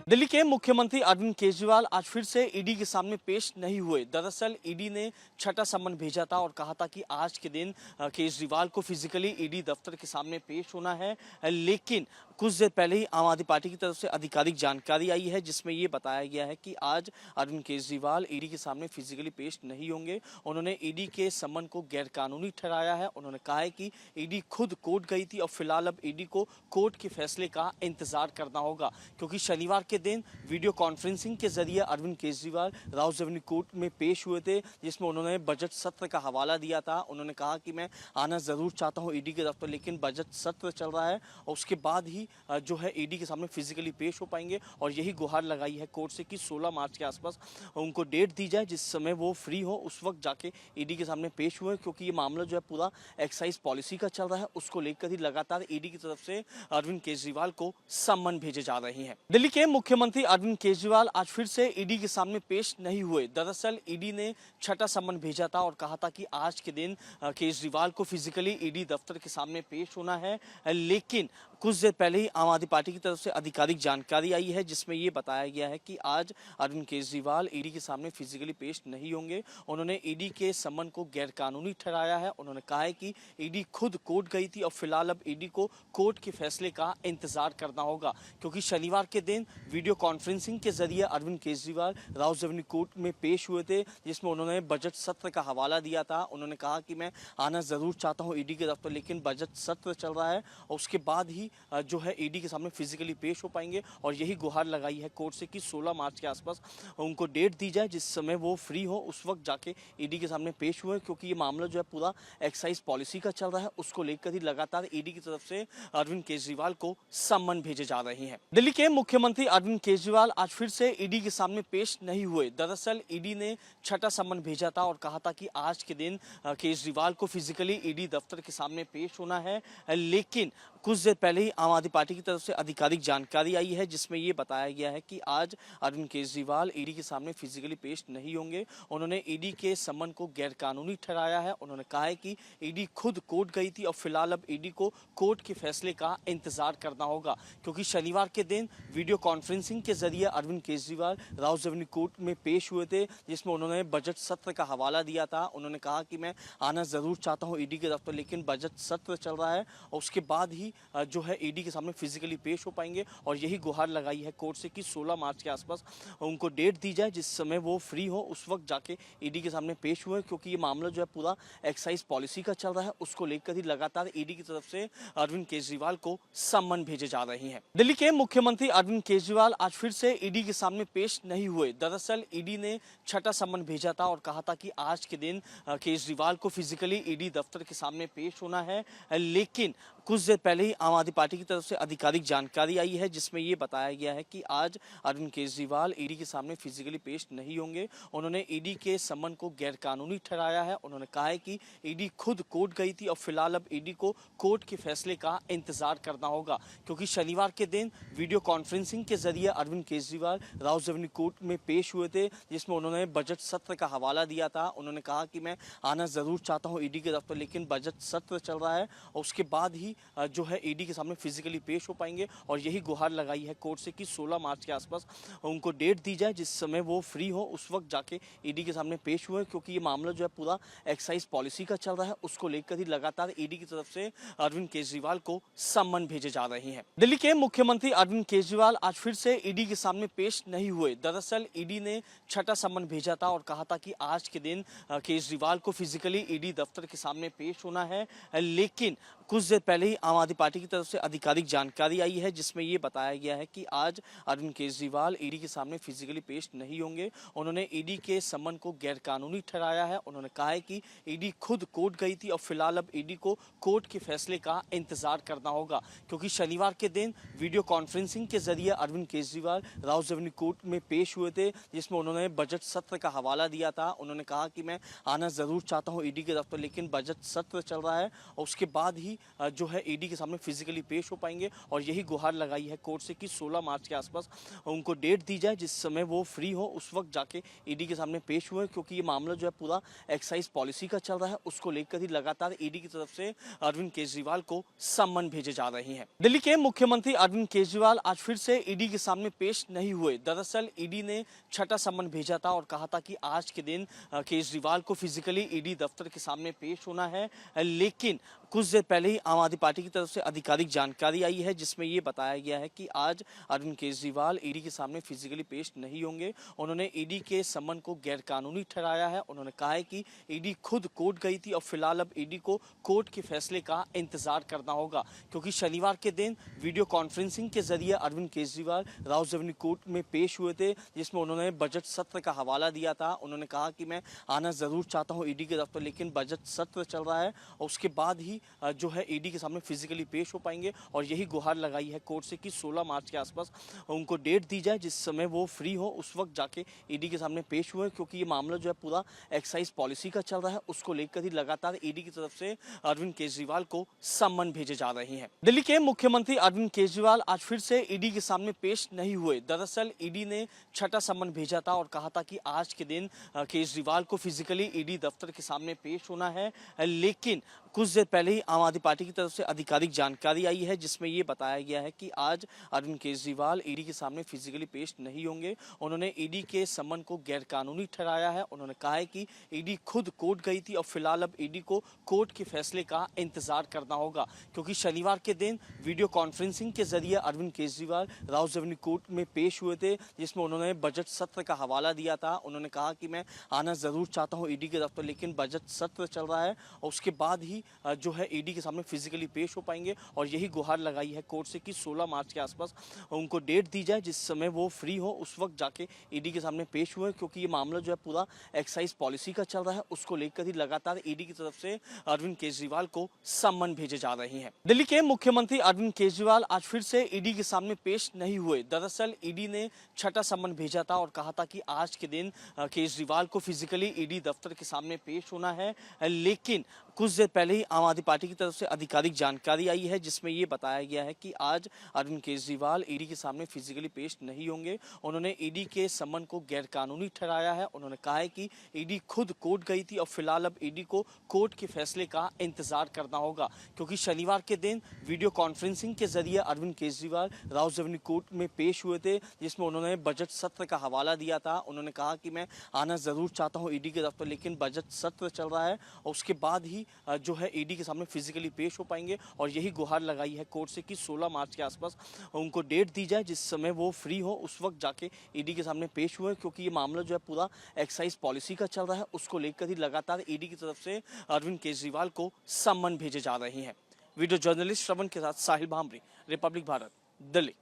दिल्ली के मुख्यमंत्री अरविंद केजरीवाल आज फिर से ईडी के सामने पेश नहीं हुए। दरअसल ईडी ने छठा समन भेजा था और कहा था कि आज के दिन केजरीवाल को फिजिकली ईडी दफ्तर के सामने पेश होना है। लेकिन कुछ देर पहले ही आम आदमी पार्टी की तरफ से आधिकारिक जानकारी आई है, जिसमें ये बताया गया है कि आज अरविंद केजरीवाल ईडी के सामने फिजिकली पेश नहीं होंगे। उन्होंने ईडी के समन को गैरकानूनी ठहराया है। उन्होंने कहा है कि ईडी खुद कोर्ट गई थी और फिलहाल अब ईडी को कोर्ट के फैसले का इंतजार करना होगा, क्योंकि शनिवार के दिन वीडियो कॉन्फ्रेंसिंग के जरिए अरविंद केजरीवाल राउज एवेन्यू कोर्ट में पेश हुए थे, जिसमें उन्होंने बजट सत्र का हवाला दिया था। उन्होंने कहा कि मैं आना जरूर चाहता हूं ईडी के दफ्तर, लेकिन बजट सत्र चल रहा है और उसके बाद ही जो है ईडी के सामने फिजिकली पेश हो पाएंगे। और यही गुहार लगाई है कोर्ट से कि 16 मार्च के आसपास उनको डेट दी जाए, जिस समय वो फ्री हो उस वक्त जाके ईडी के सामने पेश हुए, क्योंकि ये मामला जो है पूरा एक्साइज पॉलिसी का चल रहा है। उसको लेकर ही लगातार ईडी की तरफ से अरविंद केजरीवाल को सम्मन भेजे जा रहे हैं। दिल्ली के मुख्यमंत्री अरविंद केजरीवाल आज फिर से ईडी के सामने पेश नहीं हुए। दरअसल ईडी ने छठा सम्मन भेजा था और कहा था कि आज के दिन केजरीवाल को फिजिकली ईडी दफ्तर के सामने पेश होना है। लेकिन कुछ देर पहले ही आम आदमी पार्टी की तरफ से आधिकारिक जानकारी आई है, जिसमें ये बताया गया है कि आज अरविंद केजरीवाल ईडी के सामने फिजिकली पेश नहीं होंगे। उन्होंने ईडी के सम्मन को गैरकानूनी ठहराया है। उन्होंने कहा है कि ईडी खुद कोर्ट गई थी और फिलहाल अब ईडी को कोर्ट के फैसले का इंतजार करना होगा, क्योंकि शनिवार के दिन वीडियो कॉन्फ्रेंसिंग के जरिए अरविंद केजरीवाल राउज एवेन्यू कोर्ट में पेश हुए थे, जिसमें उन्होंने बजट सत्र का हवाला दिया था। उन्होंने कहा कि मैं आना जरूर चाहता हूं ईडी के दफ्तर, लेकिन बजट सत्र चल रहा है और उसके बाद ही जो है ईडी के सामने फिजिकली पेश हो पाएंगे। और यही गुहार लगाई है कोर्ट से कि 16 मार्च के आसपास उनको डेट दी जाए, जिस समय वो फ्री हो उस वक्त जाके ईडी के सामने पेश हुए, क्योंकि ये मामला जो है पूरा एक्साइज पॉलिसी का चल रहा है। उसको लेकर ही लगातार ईडी की तरफ से अरविंद केजरीवाल को सम्मन भेजे जा रहे हैं। दिल्ली के मुख्यमंत्री अरविंद केजरीवाल आज फिर से ईडी के सामने पेश नहीं हुए। दरअसल ईडी ने छठा सम्मन भेजा था और कहा था कि आज के दिन केजरीवाल को फिजिकली ईडी दफ्तर के सामने पेश होना है। लेकिन कुछ देर पहले ही आम आदमी पार्टी की तरफ से आधिकारिक जानकारी आई है, जिसमें ये बताया गया है कि आज अरविंद केजरीवाल ईडी के सामने फिजिकली पेश नहीं होंगे। उन्होंने ईडी के सम्मन को गैरकानूनी ठहराया है। उन्होंने कहा है कि ईडी खुद कोर्ट गई थी और फिलहाल अब ईडी को कोर्ट के फैसले का इंतजार करना होगा, क्योंकि शनिवार के दिन वीडियो कॉन्फ्रेंसिंग के जरिए अरविंद केजरीवाल राउज एवेन्यू कोर्ट में पेश हुए थे, जिसमें उन्होंने बजट सत्र का हवाला दिया था। उन्होंने कहा कि मैं आना जरूर चाहता हूं ईडी के दफ्तर, लेकिन बजट सत्र चल रहा है और उसके बाद ही जो है ईडी के सामने फिजिकली पेश हो पाएंगे। और यही गुहार लगाई है कोर्ट से कि 16 मार्च के आसपास उनको डेट दी जाए, जिस समय वो फ्री हो उस वक्त जाके ईडी के सामने पेश हुए, क्योंकि ये मामला जो है पूरा एक्साइज पॉलिसी का चल रहा है। उसको लेकर ही लगातार ईडी की तरफ से अरविंद केजरीवाल को सम्मन भेजे जा रहे हैं। दिल्ली के मुख्यमंत्री अरविंद केजरीवाल आज फिर से ईडी के सामने पेश नहीं हुए। दरअसल ईडी ने छठा सम्मन भेजा था और कहा था कि आज के दिन केजरीवाल को फिजिकली ईडी दफ्तर के सामने पेश होना है। लेकिन कुछ देर पहले ही आम आदमी पार्टी की तरफ से आधिकारिक जानकारी आई है, जिसमें ये बताया गया है कि आज अरविंद केजरीवाल ईडी के सामने फिजिकली पेश नहीं होंगे। उन्होंने ईडी के सम्मन को गैरकानूनी ठहराया है। उन्होंने कहा है कि ईडी खुद कोर्ट गई थी और फिलहाल अब ईडी को कोर्ट के फैसले का इंतजार करना होगा, क्योंकि शनिवार के दिन वीडियो कॉन्फ्रेंसिंग के जरिए अरविंद केजरीवाल राउज एवेन्यू कोर्ट में पेश हुए थे, जिसमें उन्होंने बजट सत्र का हवाला दिया था। उन्होंने कहा कि मैं आना जरूर चाहता हूं ईडी के दफ्तर, लेकिन बजट सत्र चल रहा है और उसके बाद ही जो है ईडी के सामने फिजिकली पेश हो पाएंगे। और यही गुहार लगाई है कोर्ट से कि 16 मार्च के आसपास उनको डेट दी जाए, जिस समय वो फ्री हो उस वक्त जाके ईडी के सामने पेश हुए, क्योंकि ये मामला जो है पूरा एक्साइज पॉलिसी का चल रहा है। उसको लेकर ही लगातार ईडी की तरफ से अरविंद केजरीवाल को सम्मन भेजे जा रहे हैं। दिल्ली के मुख्यमंत्री अरविंद केजरीवाल आज फिर से ईडी के सामने पेश नहीं हुए। दरअसल ईडी ने छठा सम्मन भेजा था और कहा था कि आज के दिन केजरीवाल को फिजिकली ईडी दफ्तर के सामने पेश होना है। लेकिन कुछ देर पहले ही आम आदमी पार्टी की तरफ से आधिकारिक जानकारी आई है, जिसमें ये बताया गया है कि आज अरविंद केजरीवाल ईडी के सामने फिजिकली पेश नहीं होंगे। उन्होंने ईडी के सम्मन को गैरकानूनी ठहराया है। उन्होंने कहा है कि ईडी खुद कोर्ट गई थी और फिलहाल अब ईडी को कोर्ट के फैसले का इंतजार करना होगा, क्योंकि शनिवार के दिन वीडियो कॉन्फ्रेंसिंग के जरिए अरविंद केजरीवाल राउज एवेन्यू कोर्ट में पेश हुए थे, जिसमें उन्होंने बजट सत्र का हवाला दिया था। उन्होंने कहा कि मैं आना जरूर चाहता हूं ईडी के दफ्तर, लेकिन बजट सत्र चल रहा है और उसके बाद ही जो है ईडी के सामने फिजिकली पेश हो पाएंगे और यही गुहार लगाई है कोर्ट से कि 16 मार्च के आसपास उनको डेट दी जाए जिस समय वो फ्री हो, उस वक्त जाके ईडी के सामने पेश हुए, क्योंकि ये मामला जो है पूरा एक्साइज पॉलिसी का चल रहा है। उसको लेकर ही लगातार ईडी की तरफ से अरविंद केजरीवाल को सम्मन भेजे जा रहे हैं। दिल्ली के मुख्यमंत्री अरविंद केजरीवाल आज फिर से ईडी के सामने पेश नहीं हुए। दरअसल ईडी ने छठा सम्मन भेजा था और कहा था कि आज के दिन केजरीवाल को फिजिकली ईडी दफ्तर के सामने पेश होना है, लेकिन कुछ देर पहले ही आम आदमी पार्टी की तरफ से आधिकारिक जानकारी आई है जिसमें ये बताया गया है कि आज अरविंद केजरीवाल ईडी के सामने फिजिकली पेश नहीं होंगे। उन्होंने ईडी के सम्मन को गैरकानूनी ठहराया है। उन्होंने कहा है कि ईडी खुद कोर्ट गई थी और फिलहाल अब ईडी को कोर्ट के फैसले का इंतजार करना होगा, क्योंकि शनिवार के दिन वीडियो कॉन्फ्रेंसिंग के जरिए अरविंद केजरीवाल राउज एवेन्यू कोर्ट में पेश हुए थे, जिसमें उन्होंने बजट सत्र का हवाला दिया था। उन्होंने कहा कि मैं आना जरूर चाहता हूं ईडी के दफ्तर, लेकिन बजट सत्र चल रहा है और उसके बाद ही जो है ईडी के सामने फिजिकली पेश हो पाएंगे और यही गुहार लगाई है कोर्ट से कि 16 मार्च के आसपास उनको डेट दी जाए जिस समय वो फ्री हो, उस वक्त जाके ईडी के सामने पेश हुए, क्योंकि ये मामला जो है पूरा एक्साइज पॉलिसी का चल रहा है। उसको लेकर ही लगातार ईडी की तरफ से अरविंद केजरीवाल को सम्मन भेजे जा रहे हैं। दिल्ली के मुख्यमंत्री अरविंद केजरीवाल आज फिर से ईडी के सामने पेश नहीं हुए। दरअसल ईडी ने छठा सम्मन भेजा था और कहा था कि आज के दिन केजरीवाल को फिजिकली ईडी दफ्तर के सामने पेश होना है, लेकिन कुछ देर पहले ही आम आदमी पार्टी की तरफ से आधिकारिक जानकारी आई है जिसमें ये बताया गया है कि आज अरविंद केजरीवाल ईडी के सामने फिजिकली पेश नहीं होंगे। उन्होंने ईडी के सम्मन को गैरकानूनी ठहराया है। उन्होंने कहा है कि ईडी खुद कोर्ट गई थी और फिलहाल अब ईडी को कोर्ट के फैसले का इंतजार करना होगा, क्योंकि शनिवार के दिन वीडियो कॉन्फ्रेंसिंग के जरिए अरविंद केजरीवाल राउज एवेन्यू कोर्ट में पेश हुए थे, जिसमें उन्होंने बजट सत्र का हवाला दिया था। उन्होंने कहा कि मैं आना जरूर चाहता हूं ईडी के दफ्तर, लेकिन बजट सत्र चल रहा है और उसके बाद ही जो है ईडी के सामने फिजिकली पेश हो पाएंगे और यही गुहार लगाई है कोर्ट से कि 16 मार्च के आसपास उनको डेट दी जाए जिस समय वो फ्री हो, उस वक्त जाके ईडी के सामने पेश हुए, क्योंकि ये मामला जो है पूरा एक्साइज पॉलिसी का चल रहा है। उसको लेकर ही लगातार ईडी की तरफ से अरविंद केजरीवाल को सम्मन भेजे जा रहे हैं। दिल्ली के मुख्यमंत्री अरविंद केजरीवाल आज फिर से ईडी के सामने पेश नहीं हुए। दरअसल ईडी ने छठा सम्मन भेजा था और कहा था कि आज के दिन केजरीवाल को फिजिकली ईडी दफ्तर के सामने पेश होना है, लेकिन कुछ देर पहले ही आम आदमी पार्टी की तरफ से आधिकारिक जानकारी आई है जिसमें ये बताया गया है कि आज अरविंद केजरीवाल ईडी के सामने फिजिकली पेश नहीं होंगे। उन्होंने ईडी के सम्मन को गैरकानूनी ठहराया है। उन्होंने कहा है कि ईडी खुद कोर्ट गई थी और फिलहाल अब ईडी को कोर्ट के फैसले का इंतजार करना होगा, क्योंकि शनिवार के दिन वीडियो कॉन्फ्रेंसिंग के जरिए अरविंद केजरीवाल राउज एवेन्यू कोर्ट में पेश हुए थे, जिसमें उन्होंने बजट सत्र का हवाला दिया था। उन्होंने कहा कि मैं आना जरूर चाहता हूँ ईडी के दफ्तर, लेकिन बजट सत्र चल रहा है और उसके बाद ही जो है ईडी के सामने फिजिकली पेश हो पाएंगे और यही गुहार लगाई है कोर्ट से कि 16 मार्च के आसपास उनको डेट दी जाए जिस समय वो फ्री हो, उस वक्त जाके ईडी के सामने पेश हुए, क्योंकि ये मामला जो है पूरा एक्साइज पॉलिसी का चल रहा है। उसको लेकर ही लगातार ईडी की तरफ से अरविंद केजरीवाल को सम्मन भेजे जा रहे हैं। वीडियो जर्नलिस्ट श्रवण के साथ साहिल भामरी, रिपब्लिक भारत, दिल्ली।